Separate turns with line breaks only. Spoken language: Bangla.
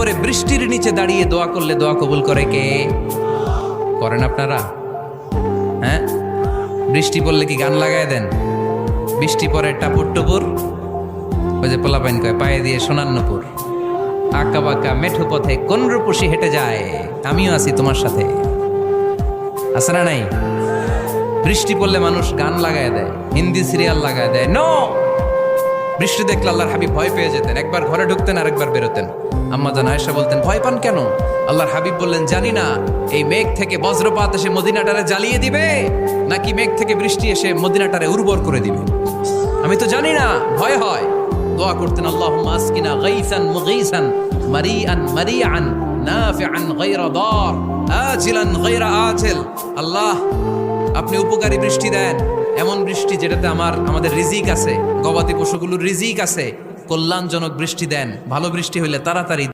পরে বৃষ্টির নিচে দাঁড়িয়ে দোয়া করলে দোয়া কবুল করে কে? করেন আপনারা? হ্যাঁ, বৃষ্টি পড়লে কি গান লাগায় দেন? বৃষ্টি পরে টাপুর টুপুর, ওই যে পোলাপাইন কয় পায়ে দিয়ে সোনার নুপুর, আঁকা বাঁকা মেঠো পথে কোন রূপসী হেঁটে যায়, আমিও আছি তোমার সাথে। আছে না নাই? বৃষ্টি পড়লে মানুষ গান লাগায় দেয়, হিন্দি সিরিয়াল লাগায় দেয়। নো, বৃষ্টি দেখলে আল্লাহর হাবিব ভয় পেয়ে যেতেন, একবার ঘরে ঢুকতেন আর একবার বেরোতেন। আম্মা জান আয়েশা বলতেন, ভয় পান কেন? আল্লাহর হাবিব বললেন, জানি না এই মেঘ থেকে বজ্রপাত এসে মদিনাটারে জ্বালিয়ে দিবে নাকি মেঘ থেকে বৃষ্টি এসে মদিনাটারে উর্বর করে দিবে, আমি তো জানি না, ভয় হয়। দোয়া করতেন, আল্লাহুম্মা আসকিনা গাইসান মুগীসান মারিআন মারিআন নাফিআন গায়রা দার আজিলান গায়রা আজিল। আল্লাহ, আপনি উপকারী বৃষ্টি দেন, এমন বৃষ্টি যেটাতে আমাদের রিজিক আছে, গবাদি পশুগুলোর রিজিক আছে। কল্যাণজনক বৃষ্টি দেন, ভালো বৃষ্টি হইলে তাড়াতাড়ি